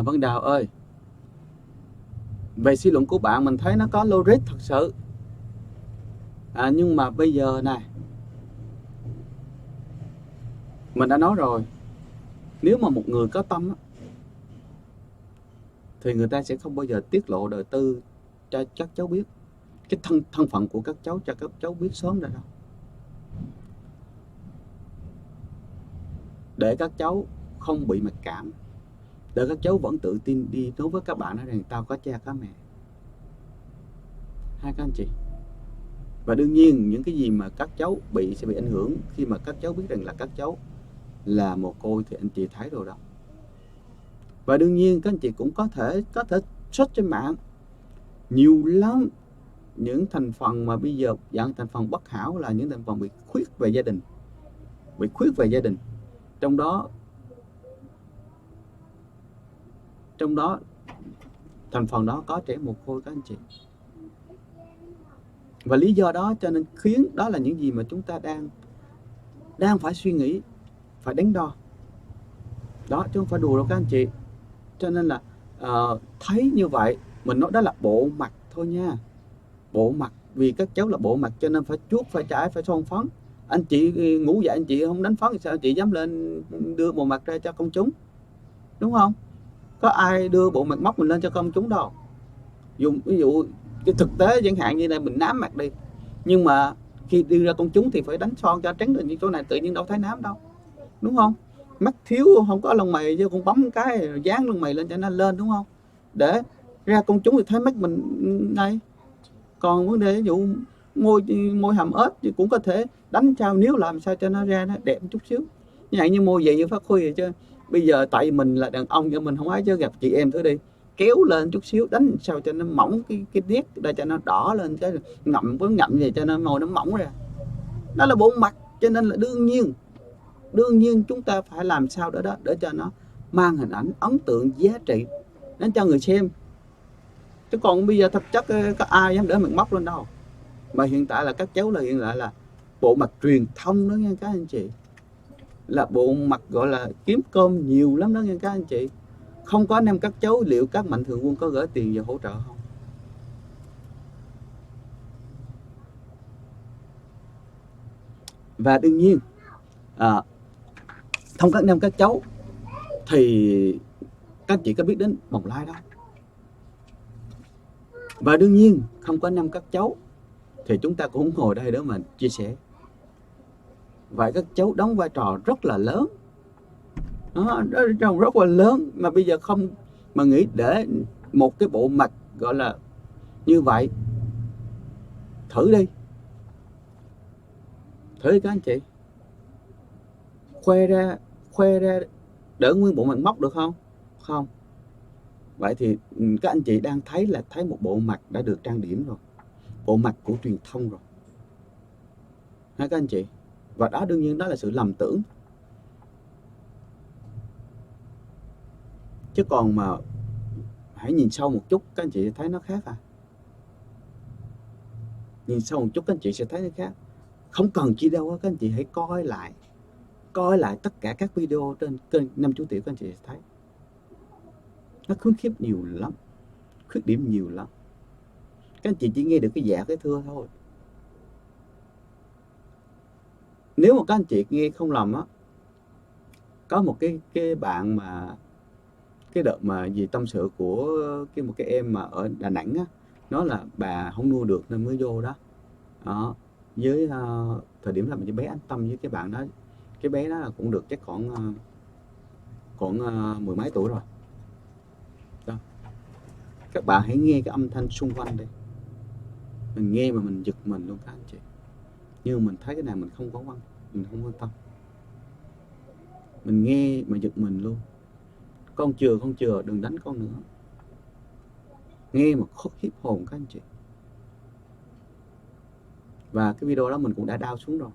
Vân Đào ơi, về suy luận của bạn mình thấy nó có logic thật sự. Nhưng mà bây giờ này, mình đã nói rồi, nếu mà một người có tâm á, thì người ta sẽ không bao giờ tiết lộ đời tư cho các cháu biết, cái thân phận của các cháu cho các cháu biết sớm ra đâu, để các cháu không bị mặc cảm, để các cháu vẫn tự tin đi nói với các bạn nói rằng tao có cha có mẹ. Hai các anh chị. Và đương nhiên những cái gì mà các cháu sẽ bị ảnh hưởng khi mà các cháu biết rằng là các cháu là mồ côi thì anh chị thấy rồi đó. Và đương nhiên các anh chị cũng có thể search trên mạng nhiều lắm những thành phần mà bây giờ dạng thành phần bất hảo, là những thành phần bị khuyết về gia đình, trong đó thành phần đó có trẻ mồ côi các anh chị. Và lý do đó cho nên khiến đó là những gì mà chúng ta đang phải suy nghĩ, phải đánh đo đó, chứ không phải đùa đâu các anh chị. Cho nên là thấy như vậy, mình nói đó là bộ mặt thôi nha, bộ mặt, vì các cháu là bộ mặt cho nên phải chuốt, phải chải, phải son phấn. Anh chị ngủ dậy anh chị không đánh phấn thì sao anh chị dám lên đưa bộ mặt ra cho công chúng, đúng không? Có ai đưa bộ mặt móc mình lên cho công chúng đâu. Ví dụ cái thực tế chẳng hạn như này, mình nám mặt đi, nhưng mà khi đi ra công chúng thì phải đánh son cho trắng, được những chỗ này tự nhiên đâu thấy nám đâu, đúng không? Mắt thiếu không có lông mày chứ cũng bấm cái dán lông mày lên cho nó lên, đúng không? Để ra công chúng thì thấy mắt mình này. Còn vấn đề ví dụ môi hàm ếch thì cũng có thể đánh sao, nếu làm sao cho nó ra nó đẹp một chút xíu, như môi vậy như Phát Huy vậy chứ. Bây giờ tại vì mình là đàn ông cho mình không ấy, chứ gặp chị em thử đi, kéo lên chút xíu, đánh sao cho nó mỏng cái nét để cho nó đỏ lên, cái ngậm vậy cho nó môi nó mỏng ra. Đó là bộ mặt, cho nên là đương nhiên chúng ta phải làm sao đó để cho nó mang hình ảnh ấn tượng, giá trị đến cho người xem. Chứ còn bây giờ thực chất có ai dám để mặt móc lên đâu. Mà hiện tại là các cháu là hiện tại là bộ mặt truyền thông đó nha các anh chị, là bộ mặt gọi là kiếm cơm nhiều lắm đó nha các anh chị. Không có anh em các cháu, liệu các mạnh thường quân có gửi tiền vào hỗ trợ không? Và đương nhiên không có anh em các cháu thì các anh chị có biết đến Bồng Lai đâu. Và đương nhiên không có anh em các cháu thì chúng ta cũng ngồi đây để mà chia sẻ. Vậy các cháu đóng vai trò rất là lớn, rất là lớn, mà bây giờ không mà nghĩ để một cái bộ mặt gọi là như vậy. Thử đi các anh chị, khoe ra đỡ nguyên bộ mặt móc được không? Không. Vậy thì các anh chị đang thấy một bộ mặt đã được trang điểm rồi, bộ mặt của truyền thông rồi ha các anh chị. Và đó đương nhiên đó là sự lầm tưởng. Chứ còn mà hãy nhìn sâu một chút các anh chị sẽ thấy nó khác Nhìn sâu một chút các anh chị sẽ thấy nó khác. Không cần chi đâu các anh chị hãy coi lại tất cả các video trên kênh 5 chú Tiểu, các anh chị sẽ thấy nó khuyết khiếp nhiều lắm, khuyết điểm nhiều lắm. Các anh chị chỉ nghe được cái dạ cái thưa thôi. Nếu mà các anh chị nghe không lầm có một cái bạn mà cái đợt mà gì tâm sự của một cái em mà ở Đà Nẵng nói là bà không nuôi được nên mới vô đó. Với thời điểm là mình bé Anh Tâm với cái bạn đó, cái bé đó là cũng được chắc khoảng mười mấy tuổi rồi đó. Các bạn hãy nghe cái âm thanh xung quanh đi, mình nghe mà mình giật mình luôn các anh chị. Nhưng mình thấy cái này mình không quan tâm, mình nghe mà giật mình luôn. Con chừa đừng đánh con nữa, nghe mà khiếp hồn các anh chị. Và cái video đó mình cũng đã down xuống rồi.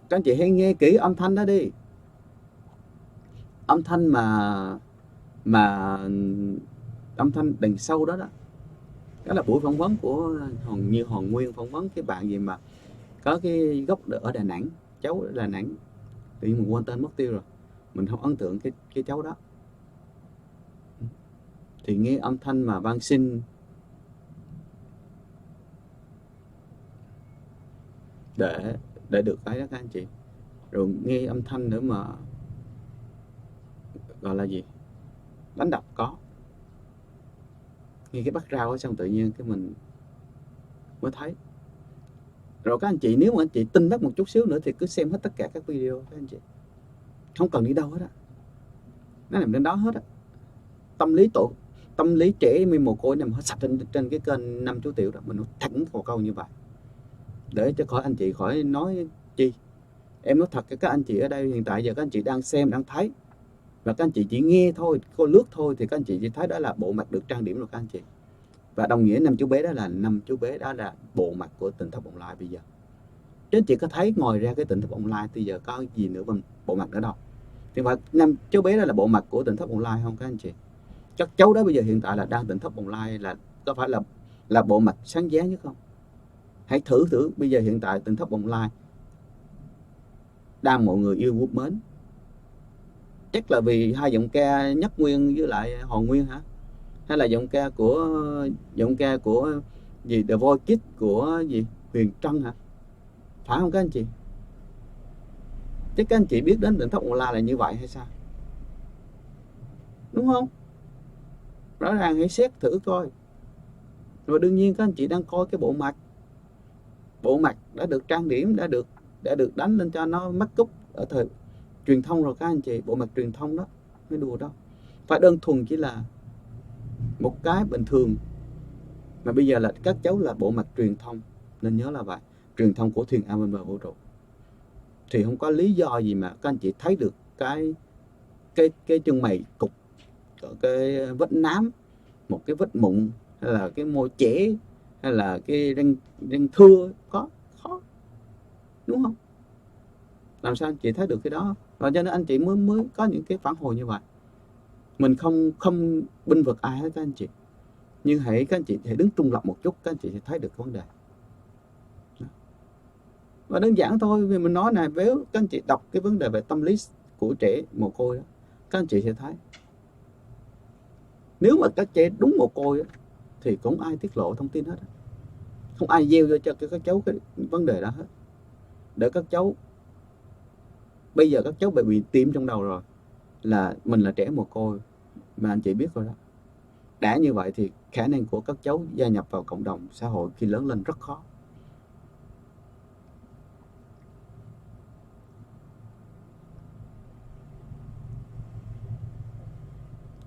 Các anh chị hãy nghe kỹ âm thanh đó đi. âm thanh mà âm thanh đằng sau đó đó là buổi phỏng vấn của Hòn Nguyên phỏng vấn cái bạn gì mà có cái gốc ở Đà Nẵng, cháu ở Đà Nẵng, tự nhiên mình quên tên mất tiêu rồi, mình không ấn tượng cái cháu đó. Thì nghe âm thanh mà van xin để được cái đó các anh chị, rồi nghe âm thanh nữa mà gọi là gì, đánh đập có, nghe cái bắt rau xong tự nhiên cái mình mới thấy. Rồi các anh chị, nếu mà anh chị tin bác một chút xíu nữa thì cứ xem hết tất cả các video các anh chị, không cần đi đâu hết á, nó nằm trên đó hết á. Tâm lý trẻ em mồ côi nằm hết sạch trên cái kênh Năm Chú Tiểu đó, mình nói thẳng một câu như vậy để cho khỏi anh chị khỏi nói chi. Em nói thật, các anh chị ở đây hiện tại giờ các anh chị đang xem, đang thấy, và các anh chị chỉ nghe thôi, cô lướt thôi, thì các anh chị chỉ thấy đó là bộ mặt được trang điểm rồi các anh chị. Và đồng nghĩa Năm Chú Bé đó là bộ mặt của Tỉnh Thất Bồng Lai bây giờ. Chứ anh chị có thấy ngoài ra cái Tỉnh Thất Bồng Lai bây giờ có gì nữa bằng bộ mặt nữa đâu. Thì phải Năm Chú Bé đó là bộ mặt của Tỉnh Thất Bồng Lai không các anh chị? Các cháu đó bây giờ hiện tại là đang Tỉnh Thất Bồng Lai, là có phải là bộ mặt sáng giá nhất không? Hãy thử bây giờ hiện tại Tỉnh Thất Bồng Lai đang mọi người yêu quý mến, chắc là vì hai giọng ca Nhất Nguyên với lại Hòn Nguyên hả? Hay là giọng ca của gì The Voice Kids của gì Huyền Trân hả? Phải không các anh chị? Chắc các anh chị biết đến Tỉnh Thất Bồng Lai là như vậy hay sao? Đúng không? Rõ ràng hãy xét thử coi. Rồi đương nhiên các anh chị đang coi cái bộ mặt đã được trang điểm, đã được đánh lên cho nó make up ở thời truyền thông rồi các anh chị, bộ mặt truyền thông đó, mới đùa đâu. Phải đơn thuần chỉ là một cái bình thường, mà bây giờ là các cháu là bộ mặt truyền thông, nên nhớ là vậy, truyền thông của thuyền an bên bờ vũ trụ. Thì không có lý do gì mà các anh chị thấy được cái chân mày cục, cái vết nám, một cái vết mụn, hay là cái môi trẻ, hay là cái răng thưa, có khó, đúng không? Làm sao anh chị thấy được cái đó? Và cho nên anh chị mới có những cái phản hồi như vậy. Mình không binh vực ai hết các anh chị, nhưng các anh chị hãy đứng trung lập một chút, các anh chị sẽ thấy được vấn đề. Và đơn giản thôi, vì mình nói này, nếu các anh chị đọc cái vấn đề về tâm lý của trẻ mồ côi đó, các anh chị sẽ thấy nếu mà các trẻ đúng mồ côi đó, thì cũng ai tiết lộ thông tin hết, không ai gieo vô cho các cháu cái vấn đề đó hết, để các cháu bây giờ các cháu bị tiêm trong đầu rồi là mình là trẻ mồ côi, mà anh chị biết rồi đó. Đã như vậy thì khả năng của các cháu gia nhập vào cộng đồng xã hội khi lớn lên rất khó.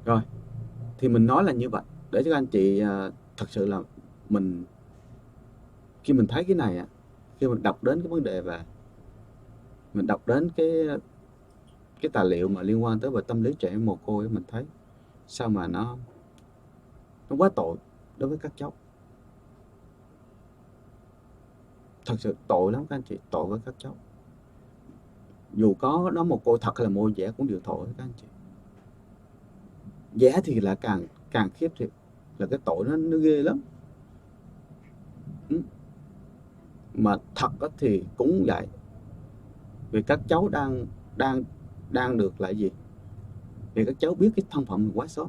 Rồi, thì mình nói là như vậy để cho các anh chị thật sự là khi mình thấy cái này, khi mình đọc đến cái vấn đề và mình đọc đến cái tài liệu mà liên quan tới về tâm lý trẻ em mồ côi, mình thấy sao mà nó quá tội đối với các cháu. Thật sự tội lắm các anh chị, tội với các cháu. Dù có nó mồ côi thật hay là mồ giả cũng đều tội các anh chị. Giả thì là càng khiếp thiệt, là cái tội nó ghê lắm. Mà thật thì cũng vậy, vì các cháu đang được là gì, vì các cháu biết cái thân phận mình quá sớm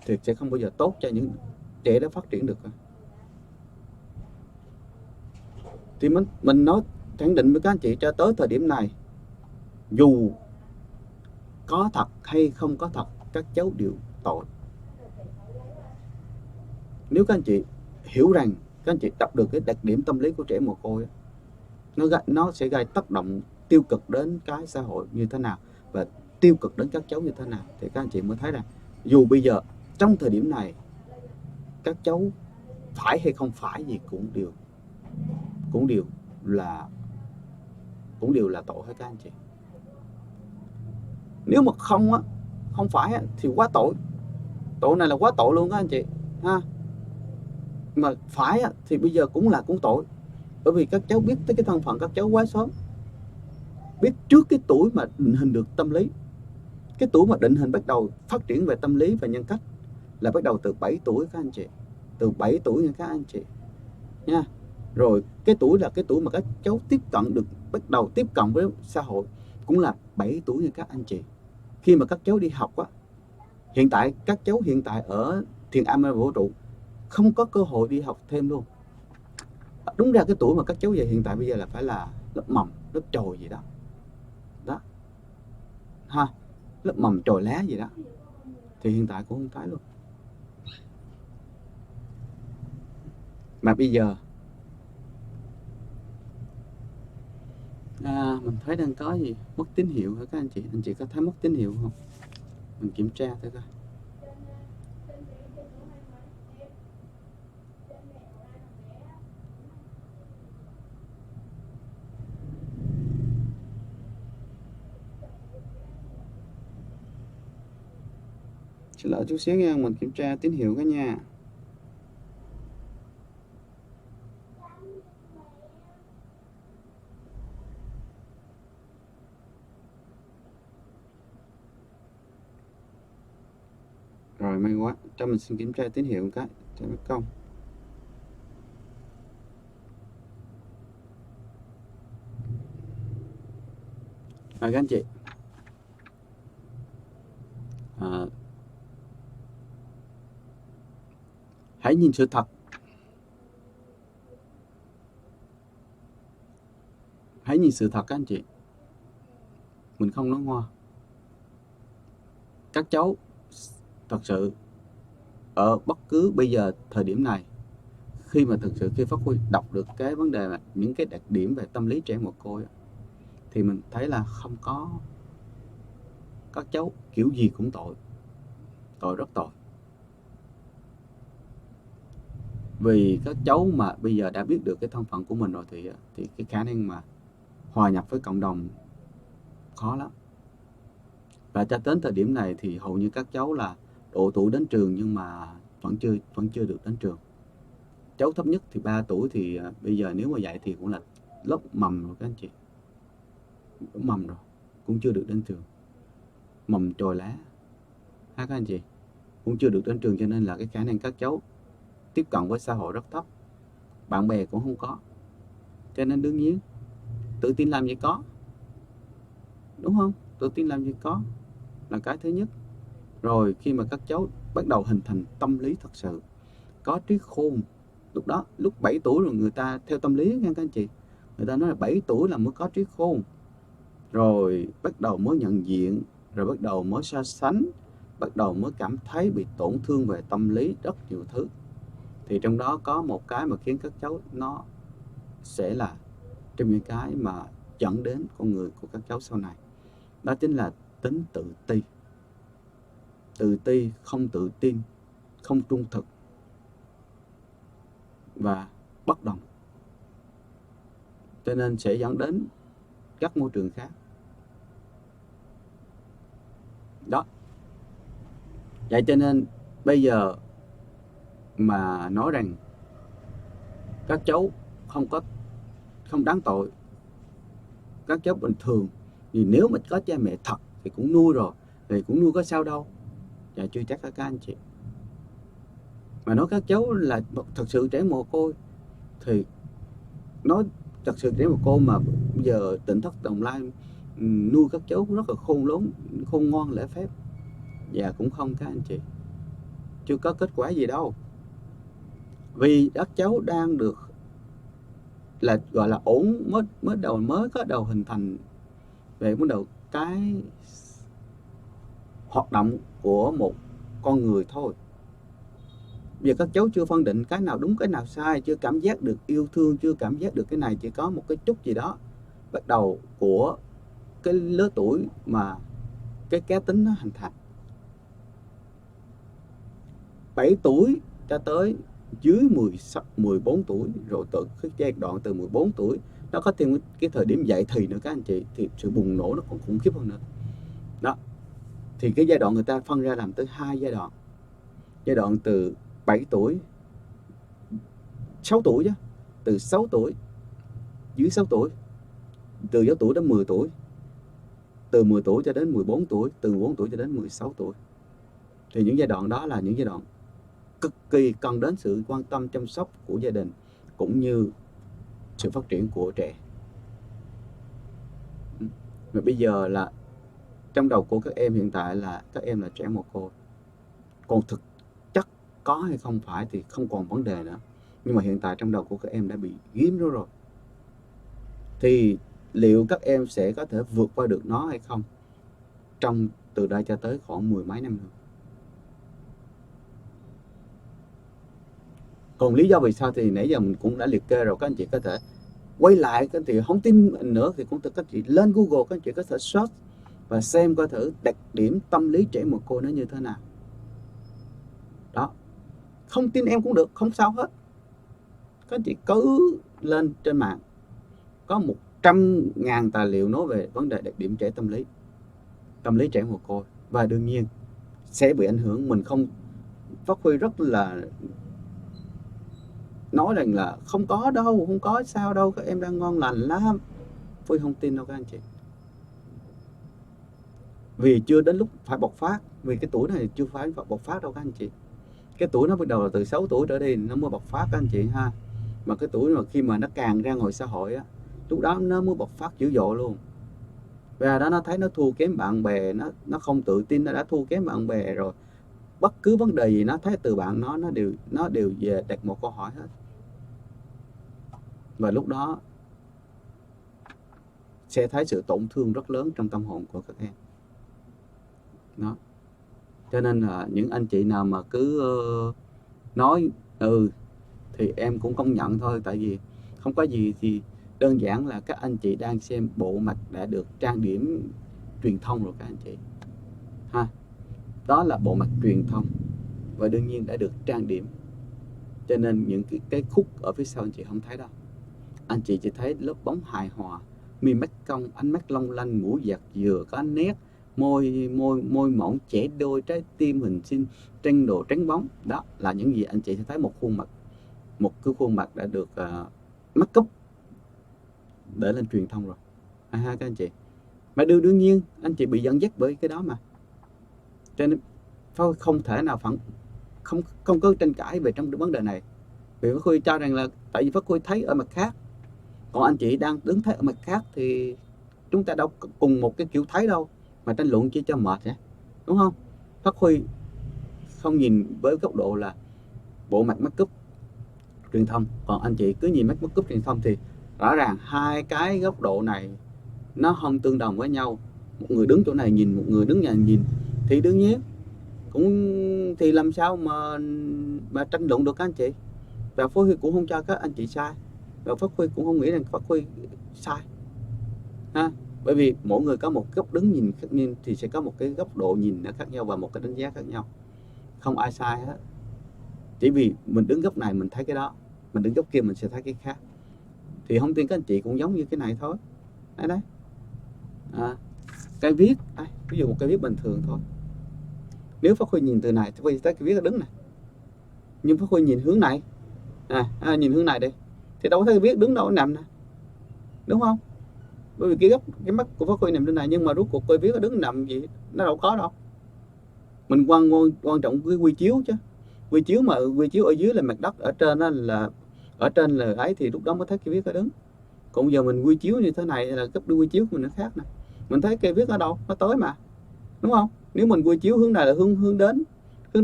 thì sẽ không bao giờ tốt cho những trẻ đó phát triển được. Thì mình nói khẳng định với các anh chị, cho tới thời điểm này, dù có thật hay không có thật, các cháu đều tội. Nếu các anh chị hiểu rằng, các anh chị đọc được cái đặc điểm tâm lý của trẻ mồ côi, nó sẽ gây tác động tiêu cực đến cái xã hội như thế nào, và tiêu cực đến các cháu như thế nào, thì các anh chị mới thấy rằng dù bây giờ trong thời điểm này các cháu phải hay không phải gì cũng đều là tội hết các anh chị. Nếu mà không phải thì quá tội, tội này là quá tội luôn các anh chị ha. Mà phải thì bây giờ cũng tội, bởi vì các cháu biết tới cái thân phận các cháu quá sớm, biết trước cái tuổi mà định hình được tâm lý, Cái tuổi mà định hình bắt đầu phát triển về tâm lý và nhân cách là bắt đầu từ 7 tuổi các anh chị. Từ 7 tuổi nha các anh chị nha. Rồi cái tuổi là cái tuổi mà các cháu tiếp cận được, bắt đầu tiếp cận với xã hội cũng là 7 tuổi nha các anh chị. Khi mà các cháu đi học á, hiện tại các cháu hiện tại ở Thiền Am Vũ trụ không có cơ hội đi học thêm luôn. Đúng ra cái tuổi mà các cháu về hiện tại bây giờ là phải là lớp mầm, lớp chồi gì đó. Đó. Ha, lớp mầm chồi lá gì đó. Thì hiện tại cũng không thấy luôn. Mà bây giờ mình thấy đang có gì mất tín hiệu hả các anh chị? Anh chị có thấy mất tín hiệu không? Mình kiểm tra thử coi. Xin lỗi chút xíu nha, mình kiểm tra tín hiệu cái nha. Rồi may quá, cho mình xin kiểm tra tín hiệu một cái cho mất công. Rồi các anh chị, hãy nhìn sự thật. Hãy nhìn sự thật các anh chị. Mình không nói ngoa. Các cháu thật sự ở bất cứ bây giờ thời điểm này, khi mà thực sự khi phát huy đọc được cái vấn đề mà những cái đặc điểm về tâm lý trẻ mồ côi thì mình thấy là không có, các cháu kiểu gì cũng tội, rất tội. Vì các cháu mà bây giờ đã biết được cái thân phận của mình rồi thì cái khả năng mà hòa nhập với cộng đồng khó lắm. Và cho đến thời điểm này thì hầu như các cháu là độ tuổi đến trường nhưng mà vẫn chưa được đến trường. Cháu thấp nhất thì 3 tuổi thì bây giờ nếu mà dạy thì cũng là lớp mầm rồi các anh chị. Lớp mầm rồi, cũng chưa được đến trường. Mầm chồi lá. Ha các anh chị. Cũng chưa được đến trường cho nên là cái khả năng các cháu tiếp cận với xã hội rất thấp. Bạn bè cũng không có. Cho nên đương nhiên tự tin làm gì có. Đúng không? Tự tin làm gì có là cái thứ nhất. Rồi khi mà các cháu bắt đầu hình thành tâm lý thật sự, có trí khôn, lúc đó, lúc 7 tuổi rồi người ta theo tâm lý nha các anh chị, người ta nói là 7 tuổi là mới có trí khôn, rồi bắt đầu mới nhận diện, rồi bắt đầu mới so sánh, bắt đầu mới cảm thấy bị tổn thương về tâm lý rất nhiều thứ. Thì trong đó có một cái mà khiến các cháu nó sẽ là trong những cái mà dẫn đến con người của các cháu sau này, đó chính là tính tự ti. Tự ti, không tự tin, không trung thực và bất đồng. Cho nên sẽ dẫn đến các môi trường khác. Đó. Vậy cho nên bây giờ mà nói rằng các cháu không đáng tội, các cháu bình thường, thì nếu mà có cha mẹ thật thì cũng nuôi rồi, thì cũng nuôi có sao đâu. Dạ chưa chắc các anh chị. Mà nói các cháu là thật sự trẻ mồ côi thì nói thật sự trẻ mồ côi mà bây giờ Tỉnh Thất Bồng Lai nuôi các cháu rất là khôn ngoan lễ phép. Dạ cũng không các anh chị, chưa có kết quả gì đâu. Vì các cháu đang được là gọi là ổn, mới có đầu hình thành về bắt đầu cái hoạt động của một con người thôi. Bây giờ các cháu chưa phân định cái nào đúng cái nào sai, chưa cảm giác được yêu thương, chưa cảm giác được cái này, chỉ có một cái chút gì đó bắt đầu của cái lứa tuổi mà cái cá tính nó hình thành. 7 tuổi cho tới dưới 14 tuổi, rồi từ cái giai đoạn từ 14 tuổi nó có thêm cái thời điểm dậy thì nữa các anh chị, thì sự bùng nổ nó còn khủng khiếp hơn nữa. Đó. Thì cái giai đoạn người ta phân ra làm tới 2 giai đoạn. Giai đoạn từ 7 tuổi, 6 tuổi chứ, từ 6 tuổi, dưới 6 tuổi, từ 6 tuổi đến 10 tuổi. từ 10 tuổi cho đến 14 tuổi, từ 14 tuổi cho đến 16 tuổi. Thì những giai đoạn đó là những giai đoạn cực kỳ cần đến sự quan tâm chăm sóc của gia đình cũng như sự phát triển của trẻ. Và bây giờ là trong đầu của các em hiện tại là các em là trẻ mồ côi. Còn thực chất có hay không phải thì không còn vấn đề nữa. Nhưng mà hiện tại trong đầu của các em đã bị ghim nó rồi. Thì liệu các em sẽ có thể vượt qua được nó hay không trong từ đây cho tới khoảng 10 mấy năm nữa. Còn lý do vì sao thì nãy giờ mình cũng đã liệt kê rồi, các anh chị có thể quay lại, các anh chị không tin mình nữa thì cũng các anh chị lên Google, các anh chị có thể search và xem coi thử đặc điểm tâm lý trẻ mồ côi nó như thế nào. Đó, không tin em cũng được, không sao hết. Các anh chị cứ lên trên mạng có 100.000 tài liệu nói về vấn đề đặc điểm trẻ tâm lý trẻ mồ côi, và đương nhiên sẽ bị ảnh hưởng. Mình không phát huy rất là nói rằng là không có đâu, không có sao đâu, các em đang ngon lành lắm. Tôi không tin đâu các anh chị, vì chưa đến lúc phải bộc phát, vì cái tuổi này chưa phải bộc phát đâu các anh chị. Cái tuổi nó bắt đầu là từ 6 tuổi trở đi nó mới bộc phát các anh chị ha. Mà cái tuổi mà khi mà nó càng ra ngoài xã hội á, lúc đó nó mới bộc phát dữ dội luôn. Và đó nó thấy nó thua kém bạn bè, nó không tự tin, nó đã thua kém bạn bè rồi. Bất cứ vấn đề gì nó thấy từ bạn nó đều về đặt một câu hỏi hết. Và lúc đó sẽ thấy sự tổn thương rất lớn trong tâm hồn của các em. Đó. Cho nên là những anh chị nào mà cứ nói thì em cũng công nhận thôi, tại vì không có gì thì đơn giản là các anh chị đang xem bộ mặt đã được trang điểm truyền thông rồi các anh chị ha. Đó là bộ mặt truyền thông và đương nhiên đã được trang điểm, cho nên những cái khúc ở phía sau anh chị không thấy đâu. Anh chị chỉ thấy lớp bóng hài hòa, mi mắt cong, ánh mắt long lanh, mũi dạt dừa có ánh nét, môi mỏng chẻ đôi, trái tim hình xinh, trăng đồ trắng bóng. Đó là những gì anh chị sẽ thấy, một cái khuôn mặt đã được make up để lên truyền thông rồi ha các anh chị. Mà đương nhiên anh chị bị dẫn dắt bởi cái đó mà, cho nên không thể nào không có tranh cãi về trong vấn đề này. Vì Pháp Khuy cho rằng là tại vì Pháp Khuy thấy ở mặt khác, còn anh chị đang đứng thấy ở mặt khác thì chúng ta đâu cùng một cái kiểu thấy đâu mà tranh luận chỉ cho mệt vậy, đúng không? Pháp Huy không nhìn với góc độ là bộ mặt make up truyền thông, còn anh chị cứ nhìn make up truyền thông thì rõ ràng hai cái góc độ này nó không tương đồng với nhau. Một người đứng chỗ này nhìn, một người đứng nhà nhìn, thì đương nhiên thì làm sao mà tranh luận được các anh chị. Và Pháp Huy cũng không cho các anh chị sai, và Pháp Huy cũng không nghĩ rằng Pháp Huy sai ha. Bởi vì mỗi người có một góc đứng nhìn khác nhau, thì sẽ có một cái góc độ nhìn nó khác nhau và một cái đánh giá khác nhau. Không ai sai hết. Chỉ vì mình đứng góc này mình thấy cái đó, mình đứng góc kia mình sẽ thấy cái khác. Thì không tin các anh chị cũng giống như cái này thôi. Đấy. Cái viết đây, ví dụ một cái viết bình thường thôi. Nếu Pháp Huy nhìn từ này thì Pháp Huy thấy cái viết nó đứng này. Nhưng Pháp Huy nhìn hướng này, nhìn hướng này đi, thì đâu có thấy cái viết đứng đâu, nó nằm nè, đúng không? Bởi vì cái mắt của Pháp Huy nằm trên này, nhưng mà rốt cuộc coi viết nó đứng nằm gì, nó đâu có đâu. Mình quan trọng cái quy chiếu chứ. Quy chiếu ở dưới là mặt đất, ở trên là ấy, thì lúc đó mới thấy cái viết nó đứng. Còn giờ mình quy chiếu như thế này là gấp đôi quy chiếu của mình nó khác nè. Mình thấy cây viết ở đâu, nó tới mà, đúng không? Nếu mình quy chiếu hướng này là hướng đến, hướng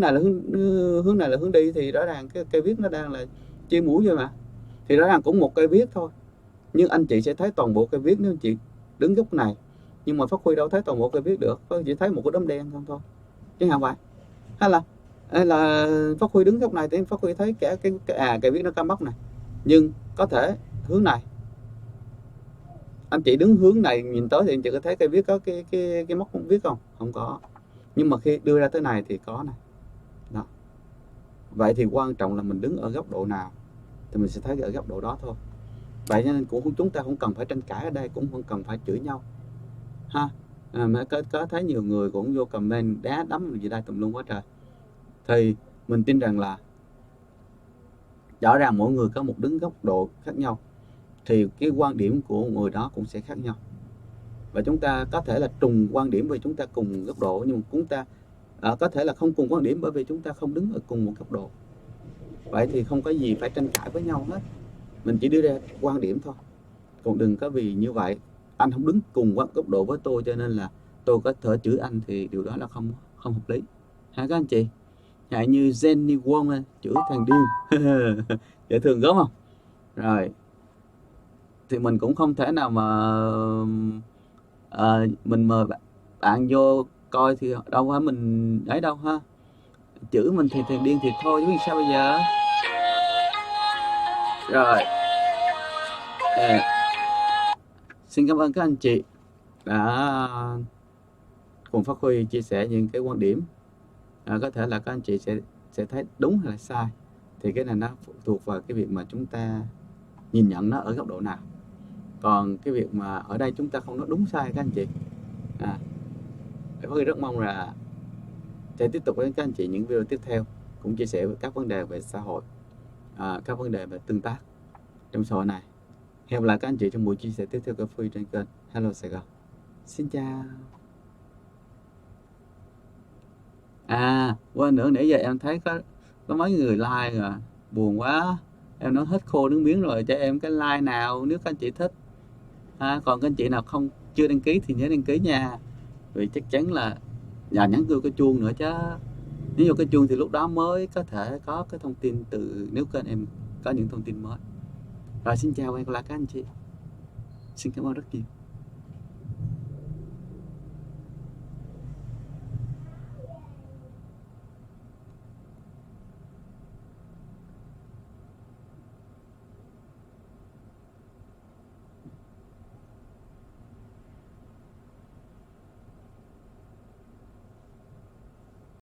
này là hướng đi, thì rõ ràng cái cây viết nó đang là chia mũi rồi mà, thì rõ ràng cũng một cây viết thôi. Nhưng anh chị sẽ thấy toàn bộ cây viết nếu anh chị đứng góc này. Nhưng mà Pháp Huy đâu thấy toàn bộ cây viết được, Pháp Huy chỉ thấy một cái đốm đen không thôi, chứ không phải. Hay là Pháp Huy đứng góc này thì Pháp Huy thấy cả cây viết nó cam bóc này, nhưng có thể hướng này, anh chị đứng hướng này nhìn tới thì anh chị có thấy cây viết có cái móc viết không? Không có. Nhưng mà khi đưa ra tới này thì có này. Đó. Vậy thì quan trọng là mình đứng ở góc độ nào thì mình sẽ thấy ở góc độ đó thôi. Vậy nên chúng ta không cần phải tranh cãi ở đây, cũng không cần phải chửi nhau ha. Mà có thấy nhiều người cũng vô comment đá đấm gì đây tùm lum quá trời. Thì mình tin rằng là rõ ràng mỗi người có một đứng góc độ khác nhau, thì cái quan điểm của người đó cũng sẽ khác nhau. và chúng ta có thể là trùng quan điểm vì chúng ta cùng góc độ, nhưng mà chúng ta có thể là không cùng quan điểm bởi vì chúng ta không đứng ở cùng một góc độ. Vậy thì không có gì phải tranh cãi với nhau hết, mình chỉ đưa ra quan điểm thôi. Còn đừng có vì như vậy anh không đứng cùng góc độ với tôi cho nên là tôi có thể chửi anh, thì điều đó là không hợp lý ha các anh chị. Hãy như Jenny Wong chửi thằng điên dễ thương gớm không? Rồi thì mình cũng không thể nào mà mình mời bạn vô coi thì đâu phải mình ấy đâu ha, chửi mình thì thằng điên thì thôi chứ biết sao bây giờ. Rồi xin cảm ơn các anh chị đã cùng phát huy chia sẻ những cái quan điểm. Có thể là các anh chị sẽ thấy đúng hay là sai, thì cái này nó phụ thuộc vào cái việc mà chúng ta nhìn nhận nó ở góc độ nào. Còn cái việc mà ở đây chúng ta không nói đúng sai các anh chị. Tôi rất mong là sẽ tiếp tục với các anh chị những video tiếp theo, cũng chia sẻ các vấn đề về xã hội, các vấn đề về tương tác trong xã hội này. Hẹn gặp lại các anh chị trong buổi chia sẻ tiếp theo của Free trên kênh Hello Sài Gòn. Xin chào. Quên nữa, nãy giờ em thấy có mấy người like rồi, buồn quá. Em nói hết khô nước miếng rồi, cho em cái like nào nếu các anh chị thích. Còn các anh chị nào không chưa đăng ký thì nhớ đăng ký nha. Vì chắc chắn là nhắn vô cái chuông nữa chứ. Nếu vô cái chuông thì lúc đó mới có thể có cái thông tin nếu kênh em có những thông tin mới. Rồi xin chào và hẹn gặp lại các anh chị. Xin cảm ơn rất nhiều.